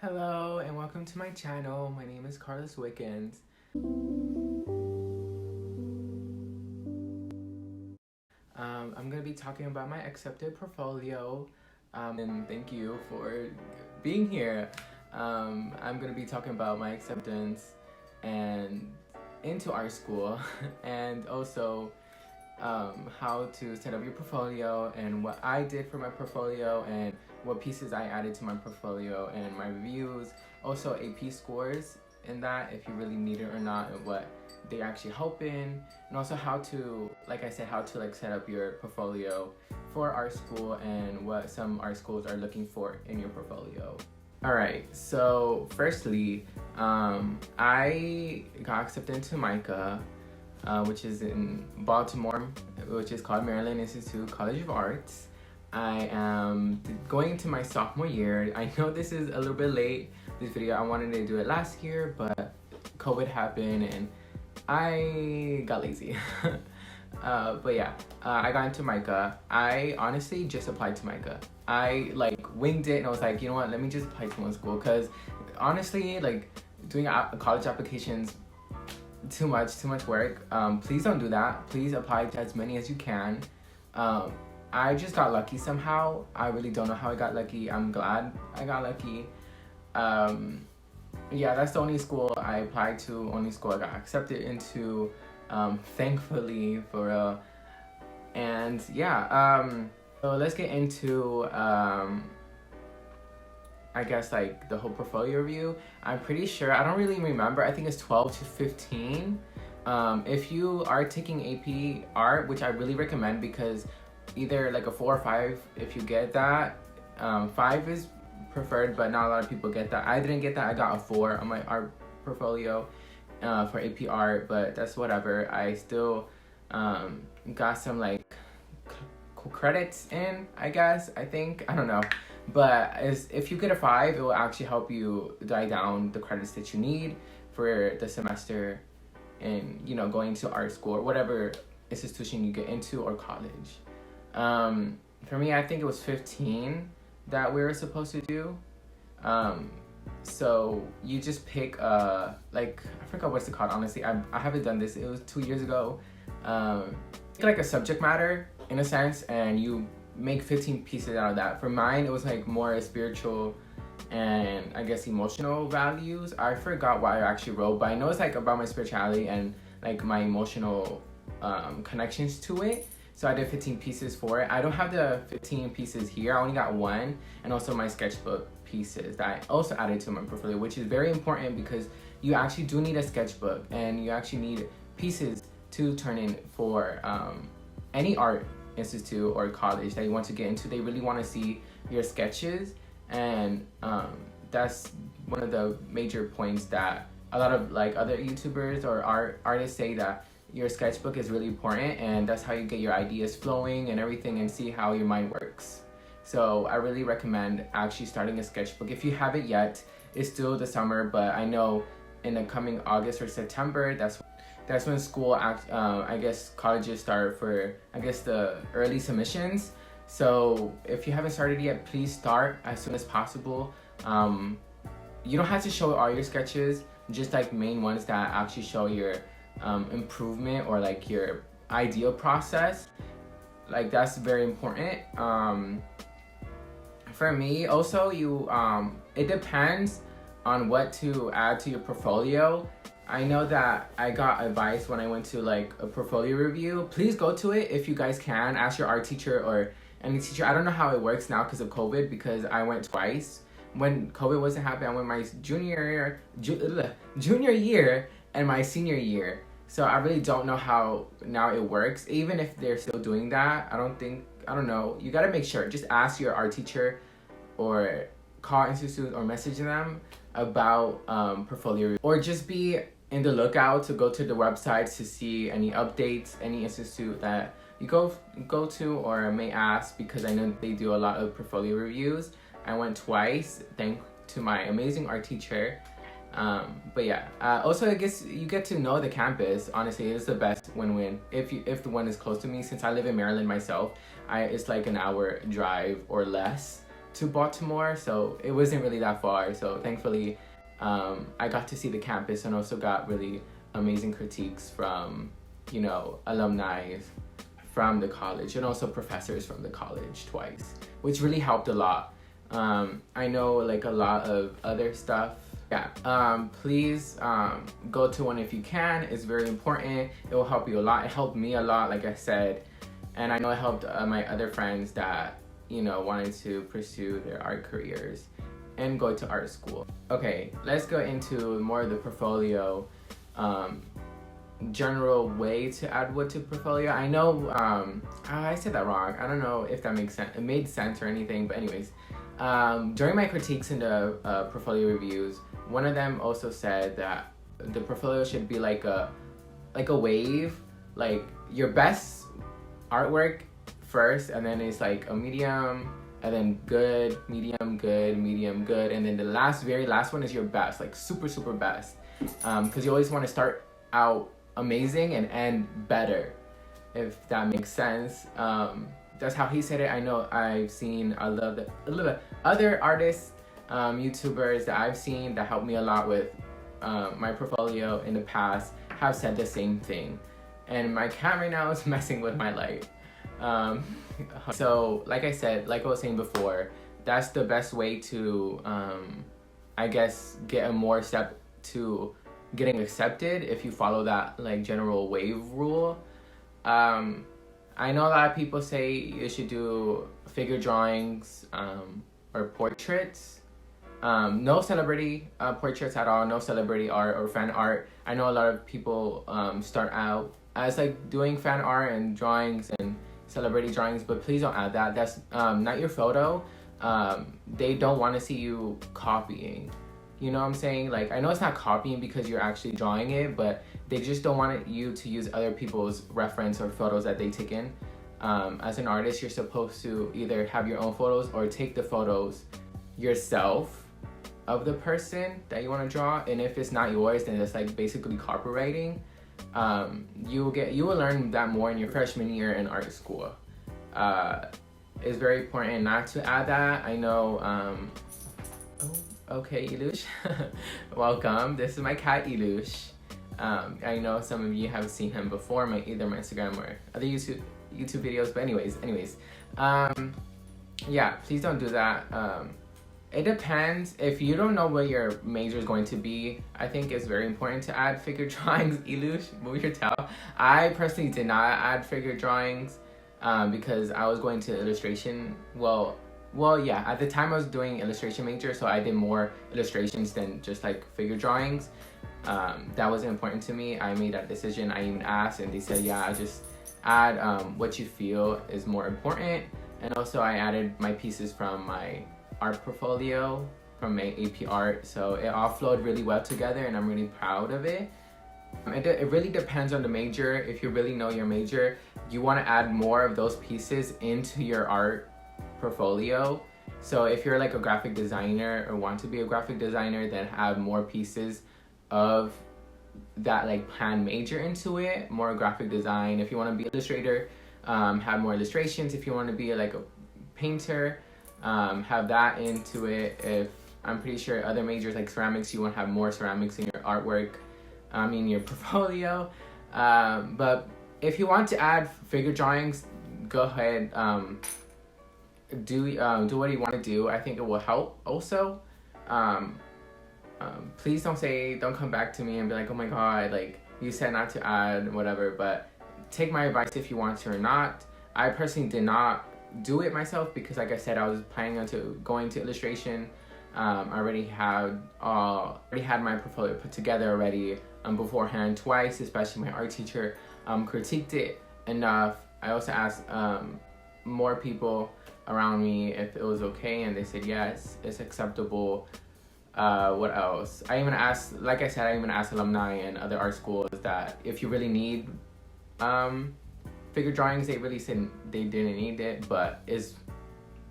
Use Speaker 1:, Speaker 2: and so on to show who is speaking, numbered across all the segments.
Speaker 1: Hello and welcome to my channel. My name is Carloswiccans. I'm going to be talking about my accepted portfolio, and thank you for being here. I'm going to be talking about my acceptance and into art school and also how to set up your portfolio and what I did for my portfolio and what pieces I added to my portfolio and my reviews, also AP scores in that if you really need it or not and what they actually help in, and also how to, like I said, how to set up your portfolio for art school and what some art schools are looking for in your portfolio. Alright, so firstly, I got accepted into MICA, which is in Baltimore, which is called Maryland Institute College of Arts. I am going into my sophomore year. I know this is a little bit late, this video. I wanted to do it last year, but COVID happened and I got lazy. But yeah, I got into MICA. I honestly just applied to MICA. I winged it and I was like, you know what, let me just apply to one school, because honestly, doing college applications, too much work. Please don't do that. Please apply to as many as you can. I just got lucky somehow. I really don't know how I got lucky. I'm glad I got lucky. Yeah, that's the only school I applied to, only school I got accepted into, thankfully, for real. And yeah, so let's get into I guess the whole portfolio review. I'm pretty sure, I don't really remember, I think it's 12 to 15. If you are taking AP art, which I really recommend, because either a 4 or 5 if you get that. 5 is preferred, but not a lot of people get that. I didn't get that. I got a 4 on my art portfolio for AP art, but that's whatever. I still got some credits in, I guess, I think. I don't know. But if you get a 5, it will actually help you die down the credits that you need for the semester and, going to art school or whatever institution you get into, or college. For me, I think it was 15 that we were supposed to do. So you just pick, I forgot what's it called, honestly. I haven't done this. It was 2 years ago. A subject matter, in a sense, and you make 15 pieces out of that. For mine, it was more spiritual and I guess emotional values. I forgot what I actually wrote, but I know it's about my spirituality and my emotional connections to it. So I did 15 pieces for it. I don't have the 15 pieces here. I only got 1, and also my sketchbook pieces that I also added to my portfolio, which is very important because you actually do need a sketchbook and you actually need pieces to turn in for any art institute or college that you want to get into. They really want to see your sketches, and that's one of the major points that a lot of other YouTubers or artists say, that your sketchbook is really important, and that's how you get your ideas flowing and everything and see how your mind works. So I really recommend actually starting a sketchbook. If you haven't yet, it's still the summer, but I know in the coming August or September, that's when school, I guess colleges start for, I guess, the early submissions. So if you haven't started yet, please start as soon as possible. You don't have to show all your sketches, just main ones that actually show your improvement or your ideal process. That's very important. For me also, it depends on what to add to your portfolio. I know that I got advice when I went to a portfolio review. Please go to it if you guys can. Ask your art teacher or any teacher. I don't know how it works now because of COVID, because I went twice. When COVID wasn't happening, I went my junior year and my senior year. So I really don't know how now it works. Even if they're still doing that, I don't know. You gotta make sure. Just ask your art teacher or call institute or message them about portfolio, or just be in the lookout to go to the websites to see any updates, any institute that you go to or may ask, because I know they do a lot of portfolio reviews. I went twice, thanks to my amazing art teacher. But yeah, also I guess you get to know the campus. Honestly, it's the best win-win if the one is close to me. Since I live in Maryland myself, it's an hour drive or less to Baltimore, so it wasn't really that far. So thankfully, I got to see the campus and also got really amazing critiques from, you know, alumni from the college and also professors from the college twice, which really helped a lot. I know like a lot of other stuff. Yeah, please go to one if you can. It's very important. It will help you a lot. It helped me a lot, like I said, and I know it helped my other friends that, you know, wanted to pursue their art careers and go to art school. Okay, let's go into more of the portfolio, general way to add wood to portfolio. I know I said that wrong. I don't know if that makes sense. It made sense or anything, but anyways, during my critiques in the portfolio reviews, one of them also said that the portfolio should be like a wave, like your best artwork first, and then it's like a medium, and then good, medium, good, medium, good, and then the very last one is your best, like super, super best, because you always want to start out amazing and end better, if that makes sense. That's how he said it. I know I've seen a lot of other artists, YouTubers that I've seen that helped me a lot with my portfolio in the past have said the same thing. And my cat right now is messing with my light. So like I said, like I was saying before, that's the best way to, I guess, get a more step to getting accepted if you follow that like general wave rule. I know a lot of people say you should do figure drawings or portraits. No celebrity portraits at all, no celebrity art or fan art. I know a lot of people start out as like doing fan art and drawings and celebrity drawings, but please don't add that. That's not your photo. They don't want to see you copying. You know what I'm saying? Like, I know it's not copying because you're actually drawing it, but they just don't want you to use other people's reference or photos that they take in. As an artist, you're supposed to either have your own photos or take the photos yourself of the person that you want to draw. And if it's not yours, then it's like basically copywriting. You will learn that more in your freshman year in art school. It's very important not to add that. I know, okay, Ilush. Welcome. This is my cat, Ilush. I know some of you have seen him before, either my Instagram or other YouTube videos, but anyways. Yeah, please don't do that. It depends. If you don't know what your major is going to be, I think it's very important to add figure drawings. Ilush, move your tail. I personally did not add figure drawings because I was going to illustration. Well, yeah, at the time I was doing illustration major, so I did more illustrations than just like figure drawings. That was important to me. I made that decision. I even asked and they said, yeah, just add what you feel is more important. And also I added my pieces from my art portfolio, from my AP art. So it all flowed really well together and I'm really proud of it. It really depends on the major. If you really know your major, you want to add more of those pieces into your art portfolio. So if you're like a graphic designer or want to be a graphic designer, then have more pieces of that like plan major into it, more graphic design. If you want to be an illustrator, have more illustrations. If you want to be like a painter, have that into it. If I'm pretty sure other majors like ceramics, you want to have more ceramics in your artwork, your portfolio. But if you want to add figure drawings, go ahead. Do what you want to do. I think it will help also. Please don't come back to me and be like, oh my god, like you said not to add whatever, but take my advice if you want to or not. I personally did not do it myself because like I said, I was planning on going to illustration. I already had my portfolio put together already beforehand twice, especially my art teacher critiqued it enough. I also asked more people around me if it was okay, and they said yes, it's acceptable. What else? I even asked alumni and other art schools that if you really need figure drawings, they really said they didn't need it, but it's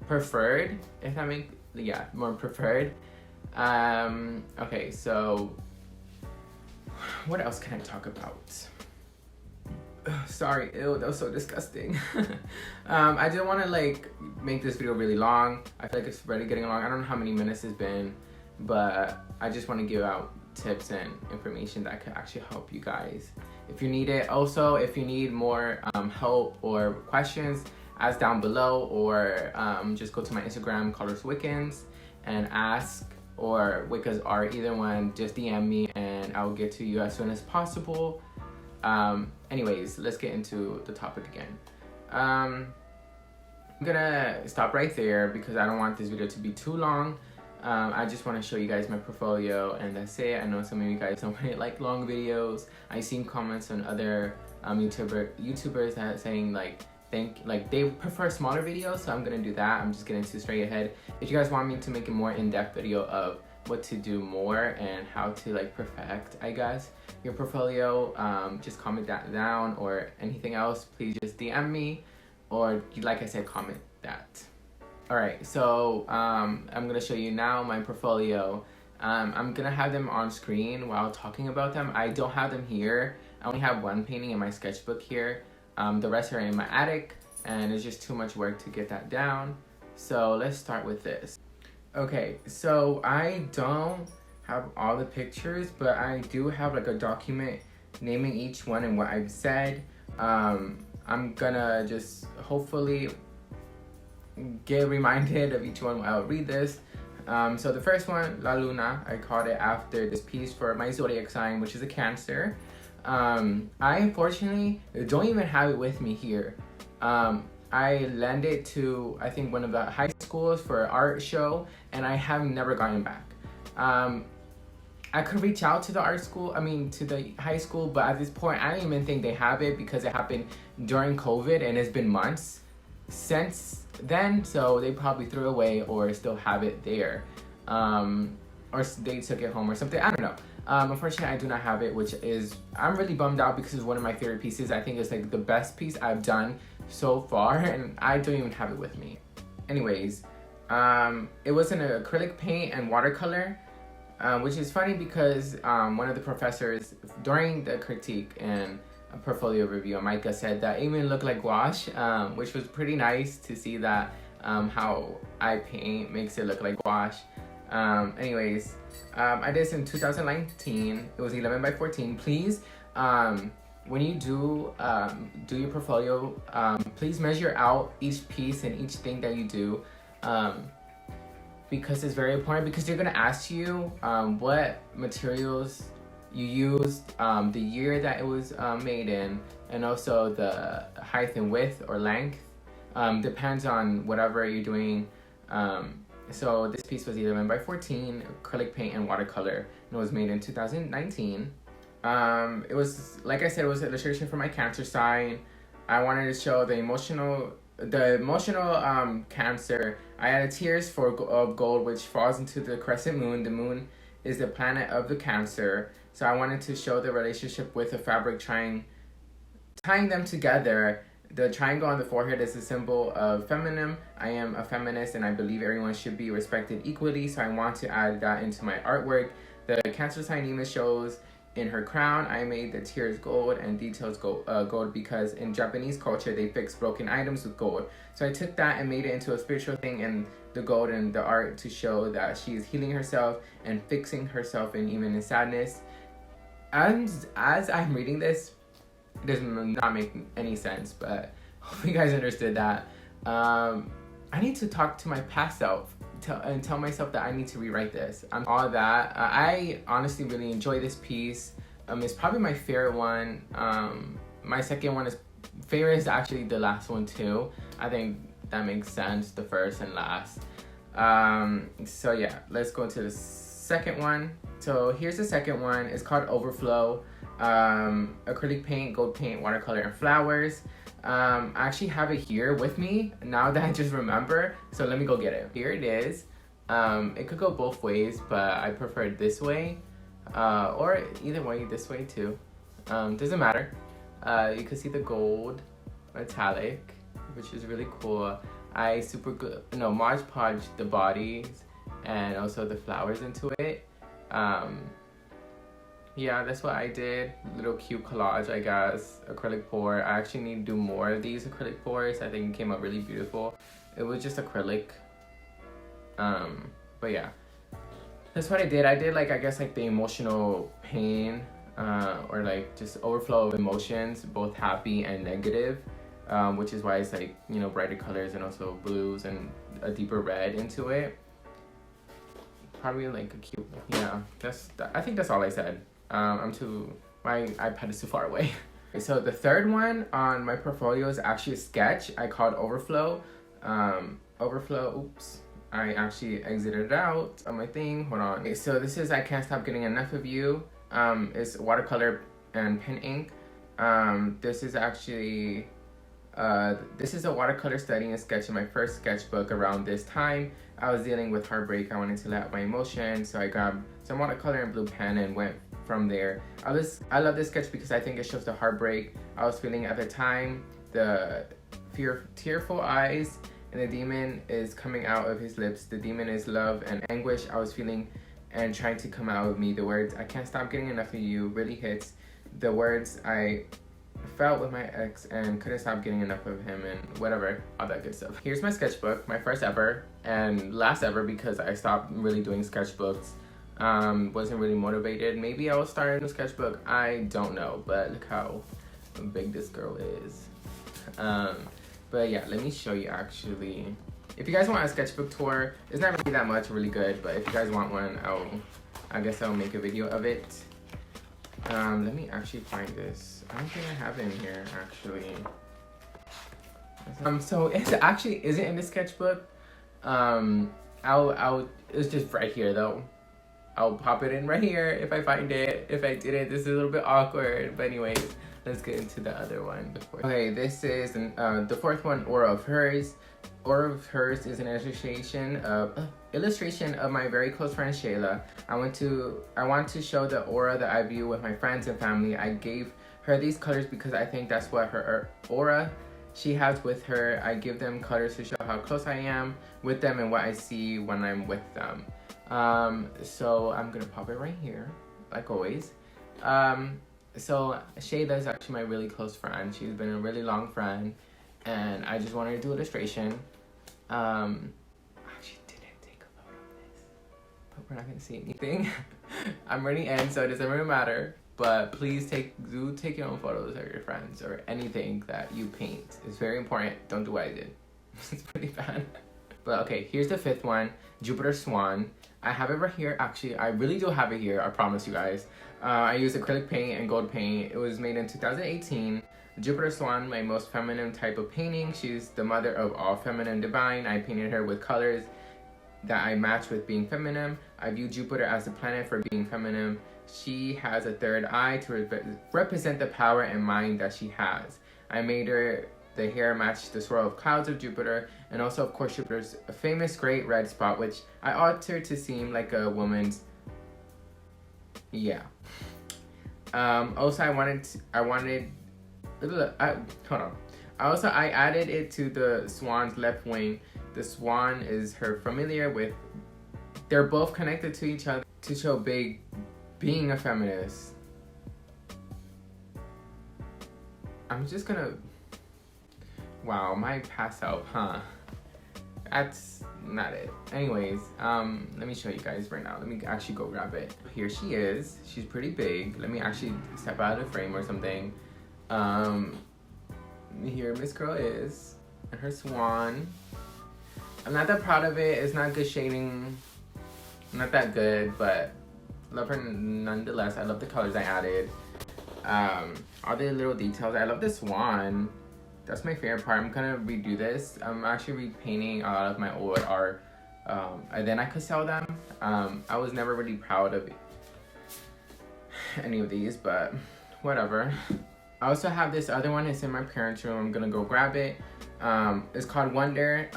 Speaker 1: preferred, if that makes, more preferred. Okay, so what else can I talk about? Sorry, ew, that was so disgusting. I didn't want to like make this video really long. I feel like it's already getting long. I don't know how many minutes it's been, but I just want to give out tips and information that could actually help you guys if you need it. Also, if you need more help or questions, ask down below, or just go to my Instagram, Carloswiccanscontact, and ask, or Wiccas, or either one, just DM me and I'll get to you as soon as possible. Anyways, let's get into the topic again. I'm gonna stop right there because I don't want this video to be too long. I just want to show you guys my portfolio and that's it. I know some of you guys don't really like long videos. I've seen comments on other YouTubers that are saying like they prefer smaller videos, so I'm gonna do that. I'm just getting too straight ahead. If you guys want me to make a more in-depth video of what to do more and how to like perfect, I guess, your portfolio, just comment that down, or anything else, please just DM me, or like I said, comment that. Alright, so I'm gonna show you now my portfolio. I'm gonna have them on screen while talking about them. I don't have them here. I only have one painting in my sketchbook here. The rest are in my attic, and it's just too much work to get that down. So let's start with this. Okay, so I don't have all the pictures, but I do have like a document naming each one and what I've said. I'm gonna just hopefully get reminded of each one while I read this. So the first one, La Luna, I called it after this piece for my zodiac sign, which is a Cancer. I unfortunately don't even have it with me here. I lent it to, I think, one of the high schools for an art show, and I have never gotten back. I could reach out to the to the high school, but at this point, I don't even think they have it because it happened during COVID and it's been months since then, so they probably threw it away or still have it there. Or they took it home or something, I don't know. Unfortunately, I do not have it, which is, I'm really bummed out because it's one of my favorite pieces. I think it's like the best piece I've done so far, and I don't even have it with me. Anyways, it was an acrylic paint and watercolor, which is funny because one of the professors during the critique and a portfolio review on MICA said that it even looked like gouache, which was pretty nice to see that how I paint makes it look like gouache. Anyways, I did this in 2019. It was 11 by 14. Please, when you do your portfolio, please measure out each piece and each thing that you do, because it's very important, because they're gonna ask you what materials you used, the year that it was made in, and also the height and width or length. Depends on whatever you're doing. So this piece was 11 by 14, acrylic paint and watercolor, and it was made in 2019. It was, like I said, it was an illustration for my Cancer sign. I wanted to show the emotional Cancer. I added tears of gold, which falls into the crescent moon. The moon is the planet of the Cancer. So I wanted to show the relationship with the fabric tying them together. The triangle on the forehead is a symbol of feminine. I am a feminist and I believe everyone should be respected equally, so I want to add that into my artwork. The Cancer sign even shows in her crown. I made the tears gold and details gold because in Japanese culture they fix broken items with gold. So I took that and made it into a spiritual thing, and the gold and the art to show that she is healing herself and fixing herself, and even in sadness. As I'm reading this, it does not make any sense, but hope you guys understood that. I need to talk to my past self and tell myself that I need to rewrite this. All that. I honestly really enjoy this piece. It's probably my favorite one. My second one favorite is actually the last one too. I think that makes sense, the first and last. So yeah, let's go to the second one. So here's the second one. It's called Overflow. Acrylic paint, gold paint, watercolor, and flowers. I actually have it here with me now that I just remember, so let me go get it. Here it is. It could go both ways, but I prefer it this way, or either way, this way too. Doesn't matter. You can see the gold metallic, which is really cool. I Mod Podged the bodies and also the flowers into it. yeah, that's what I did. Little cute collage, I guess. Acrylic pour. I actually need to do more of these acrylic pours. I think it came out really beautiful. It was just acrylic. But yeah. That's what I did. I did like, I guess like the emotional pain, or like just overflow of emotions, both happy and negative. Which is why it's like, you know, brighter colors and also blues and a deeper red into it. Probably like a cute, yeah, I think that's all I said. My iPad is too far away. So the third one on my portfolio is actually a sketch I called Overflow. Oops. I actually exited it out on my thing. Hold on. Okay, so this is I Can't Stop Getting Enough of You. It's watercolor and pen ink. This is actually, this is a watercolor study and sketch in my first sketchbook around this time. I was dealing with heartbreak. I wanted to let out my emotions, so I grabbed some watercolor and blue pen and went from there. I love this sketch because I think it shows the heartbreak I was feeling at the time, the tearful eyes, and the demon is coming out of his lips. The demon is love and anguish I was feeling and trying to come out of me. The words, I can't stop getting enough of you, really hits the words I felt with my ex and couldn't stop getting enough of him and whatever, all that good stuff. Here's my sketchbook, my first ever and last ever because I stopped really doing sketchbooks. Wasn't really motivated. Maybe I will start a new sketchbook, I don't know, but look how big this girl is. But yeah, let me show you actually. If you guys want a sketchbook tour, it's not really that much really good, but if you guys want one, I guess I'll make a video of it. Let me actually find this. I don't think I have it in here actually. So it actually isn't in the sketchbook. It's just right here though. I'll pop it in right here if I find it. If I didn't, this is a little bit awkward. But anyways, let's get into the other one. Okay, this is the fourth one, Aura of Hers. Aura of Hers is an illustration of my very close friend Shayla. I want to show the aura that I view with my friends and family. I gave her these colors because I think that's what her aura she has with her. I give them colors to show how close I am with them and what I see when I'm with them. So I'm gonna pop it right here, like always. So Shayla is actually my really close friend. She's been a really long friend, and I just wanted to do illustration. I actually didn't take a photo of this, but we're not gonna see anything. I'm already in, so it doesn't really matter. But please take your own photos of your friends or anything that you paint. It's very important. Don't do what I did. It's pretty bad. But okay, here's the fifth one, Jupiter Swan. I have it right here. Actually, I really do have it here. I promise you guys. I use acrylic paint and gold paint. It was made in 2018. Jupiter Swan, my most feminine type of painting. She's the mother of all feminine divine. I painted her with colors that I match with being feminine. I view Jupiter as the planet for being feminine. She has a third eye to represent the power and mind that she has. I made her the hair match the swirl of clouds of Jupiter, and also of course Jupiter's famous great red spot, which I altered to seem like a woman's. Yeah. Also I added it to the swan's left wing. The swan is her familiar with. They're both connected to each other to show being a feminist. I'm just gonna. Wow, my pass out, huh? That's not it. Anyways, let me show you guys right now. Let me actually go grab it. Here she is. She's pretty big. Let me actually step out of the frame or something. Here Miss Girl is, and her swan. I'm not that proud of it. It's not good shading. Not that good, but love her nonetheless. I love the colors I added. All the little details. I love the swan. That's my favorite part. I'm gonna redo this. I'm actually repainting a lot of my old art, and then I could sell them. I was never really proud of any of these, but whatever. I also have this other one. It's in my parents' room. I'm gonna go grab it. It's called Wonder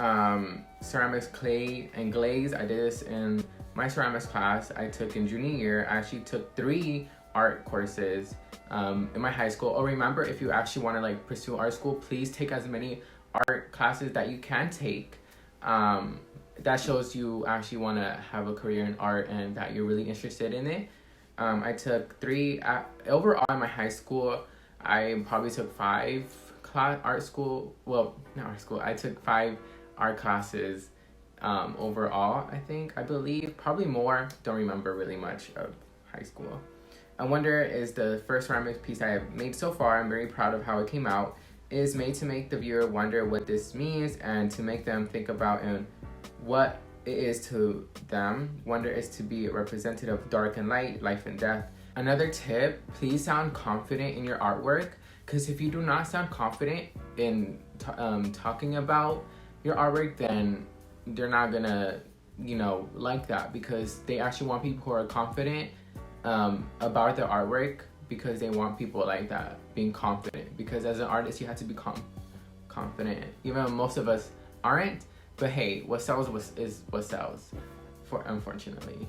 Speaker 1: Ceramics Clay and Glaze. I did this in my ceramics class I took in junior year. I actually took 3 art courses in my high school. Oh, remember, if you actually want to like pursue art school, please take as many art classes that you can take. That shows you actually want to have a career in art and that you're really interested in it. I took 3 overall in my high school. I probably took 5 art school. Well, not art school. I took 5 art classes overall. I believe probably more. Don't remember really much of high school. I Wonder is the first ceramic piece I have made so far. I'm very proud of how it came out. It is made to make the viewer wonder what this means and to make them think about and what it is to them. Wonder is to be representative of dark and light, life and death. Another tip, please sound confident in your artwork, because if you do not sound confident in talking about your artwork, then they're not gonna, like that, because they actually want people who are confident about their artwork, because they want people like that, being confident, because as an artist you have to be confident, even though most of us aren't. But hey, what sells is what sells, unfortunately.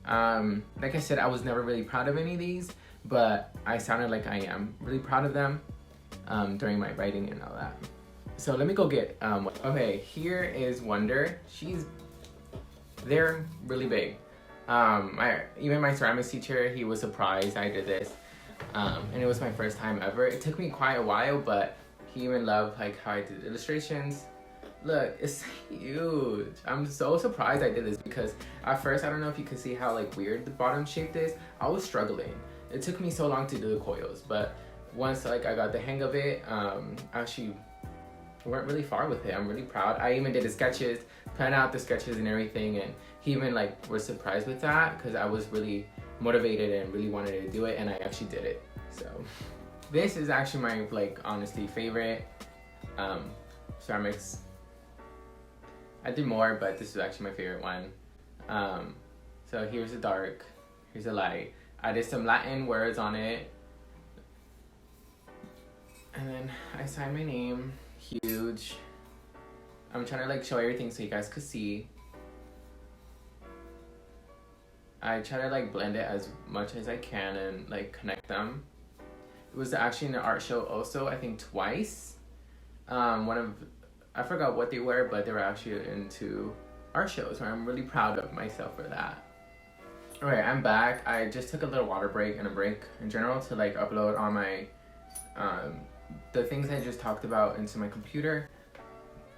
Speaker 1: Like I said, I was never really proud of any of these, but I sounded like I am really proud of them during my writing and all that. So let me go get, okay, here is Wonder. They're really big. Even my ceramics teacher, he was surprised I did this. And it was my first time ever. It took me quite a while, but he even loved like how I did illustrations. Look, it's huge. I'm so surprised I did this, because at first, I don't know if you can see how like weird the bottom shape is. I was struggling. It took me so long to do the coils, but once like I got the hang of it, I actually went really far with it. I'm really proud. I even did the sketches, planned out the sketches and everything, and he even like was surprised with that, because I was really motivated and really wanted to do it, and I actually did it. So this is actually my like honestly favorite ceramics. I did more, but this is actually my favorite one. So here's the dark, here's the light. I did some Latin words on it, and then I signed my name, huge. I'm trying to like show everything so you guys could see. I try to like blend it as much as I can and like connect them. It was actually in an art show also, I think twice. I forgot what they were, but they were actually into art shows, so I'm really proud of myself for that. Alright, I'm back. I just took a little water break and a break in general to like upload all my, the things I just talked about into my computer.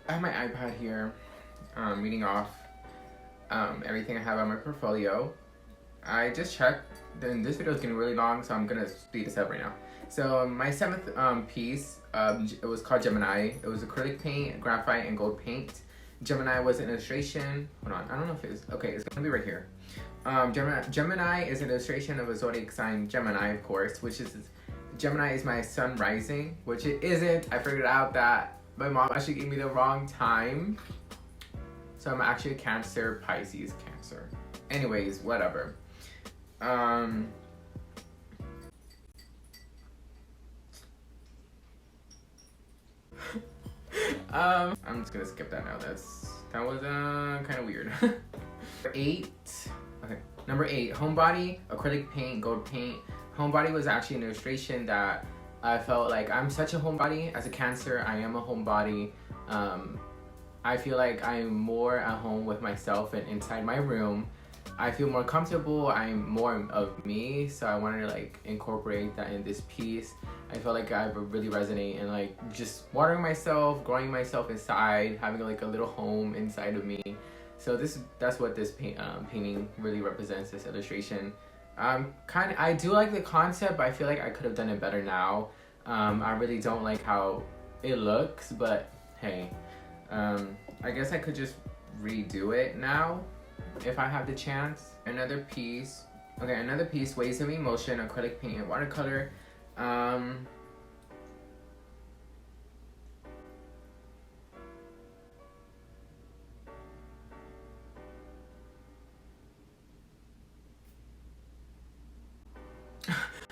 Speaker 1: I have my iPad here, reading off everything I have on my portfolio. I just checked, then this video is getting really long, so I'm gonna speed this up right now. So my 7th piece, it was called Gemini. It was acrylic paint, graphite, and gold paint. Gemini was an illustration. Hold on, I don't know if it's okay. It's gonna be right here. Gemini is an illustration of a zodiac sign, Gemini, of course, which is Gemini is my sun rising, which it isn't. I figured out that my mom actually gave me the wrong time. So I'm actually a Cancer, Pisces, Cancer. Anyways, whatever. I'm just gonna skip that now. That was kind of weird. Number 8, homebody, acrylic paint, gold paint. Homebody was actually an illustration that I felt like I'm such a homebody. As a Cancer, I am a homebody. I feel like I'm more at home with myself and inside my room. I feel more comfortable. I'm more of me, so I wanted to like incorporate that in this piece. I felt like I would really resonate and like just watering myself, growing myself inside, having like a little home inside of me. So that's what this painting really represents, this illustration. I do like the concept, but I feel like I could have done it better now. I really don't like how it looks, but hey, I guess I could just redo it now if I have the chance. Another piece, Waves of Emotion, acrylic paint and watercolor.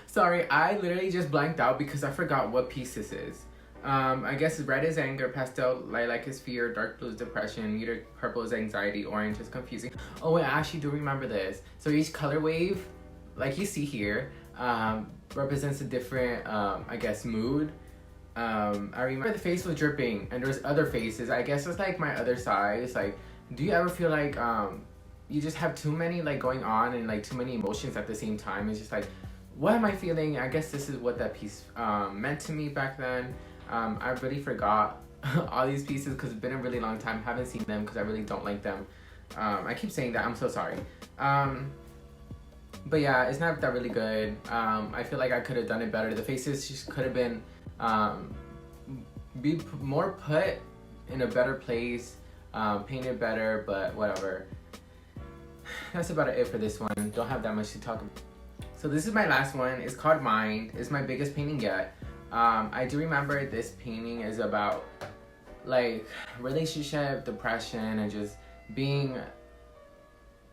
Speaker 1: Sorry, I literally just blanked out because I forgot what piece this is. I guess red is anger, pastel, lilac is fear, dark blue is depression, muted purple is anxiety, orange is confusing. Oh wait, I actually do remember this. So each color wave, like you see here, represents a different, I guess, mood. I remember the face was dripping, and there's other faces. I guess it's like my other side. It's like, do you ever feel like you just have too many like going on and like too many emotions at the same time. It's just like, what am I feeling? I guess this is what that piece meant to me back then. I really forgot all these pieces because it's been a really long time. Haven't seen them because I really don't like them. I keep saying that, I'm so sorry. But yeah, it's not that really good. I feel like I could have done it better. The faces just could have been be more put in a better place, painted better, but whatever. That's about it for this one. Don't have that much to talk about. So this is my last one. It's called Mind. It's my biggest painting yet. I do remember this painting is about like relationship, depression, and just being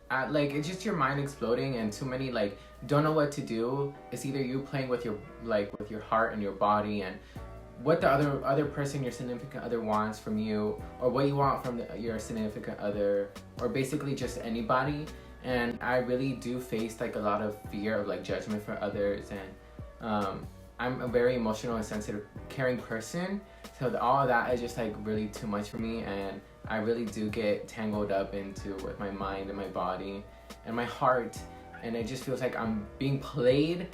Speaker 1: at, like, it's just your mind exploding and too many like don't know what to do. It's either you playing with your heart and your body and what the other person, your significant other, wants from you, or what you want from your significant other, or basically just anybody. And I really do face like a lot of fear of like judgment for others, and I'm a very emotional and sensitive, caring person, so all of that is just like really too much for me, and I really do get tangled up into with my mind and my body and my heart, and it just feels like I'm being played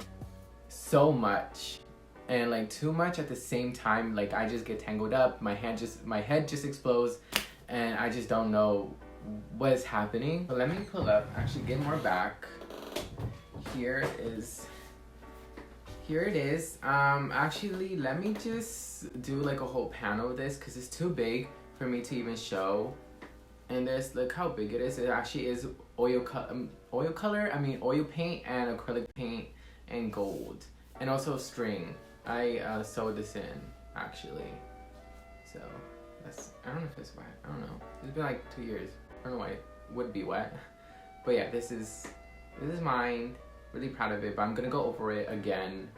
Speaker 1: so much and like too much at the same time. Like I just get tangled up, my head just explodes, and I just don't know what is happening. But let me pull up, actually get more back. Here it is. Actually, let me just do like a whole panel of this because it's too big for me to even show. And there's, look how big it is. It actually is oil paint and acrylic paint and gold, and also string. I sewed this in actually, so that's, I don't know if it's wet. I don't know. It's been like 2 years. I don't know why it would be wet, but yeah, this is mine. Really proud of it, but I'm gonna go over it again.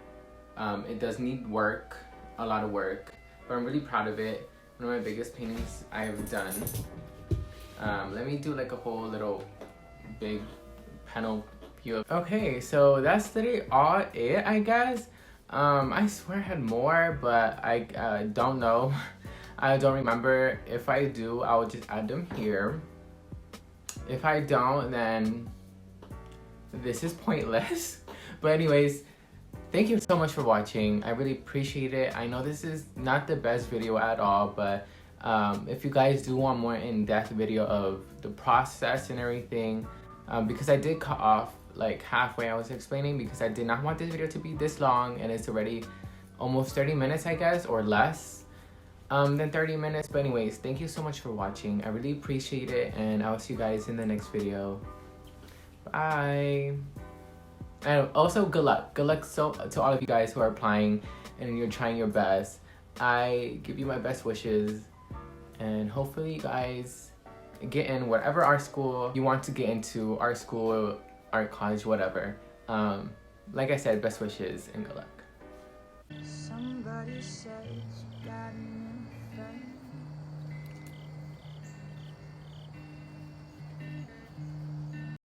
Speaker 1: It does need work, a lot of work, but I'm really proud of it. One of my biggest paintings I have done. Let me do like a whole little big panel view. Okay, so that's literally all it, I guess. I swear I had more, but I don't know. I don't remember. If I do, I'll just add them here. If I don't, then this is pointless. But anyways, thank you so much for watching. I really appreciate it. I know this is not the best video at all, but if you guys do want more in-depth video of the process and everything, because I did cut off like halfway I was explaining, because I did not want this video to be this long, and it's already almost 30 minutes, I guess, or less than 30 minutes. But anyways, thank you so much for watching. I really appreciate it, and I'll see you guys in the next video. Bye. And also, good luck. Good luck to all of you guys who are applying and you're trying your best. I give you my best wishes, and hopefully you guys get in whatever art school you want to get into, art school, art college, whatever. Like I said, best wishes and good luck. Somebody says you got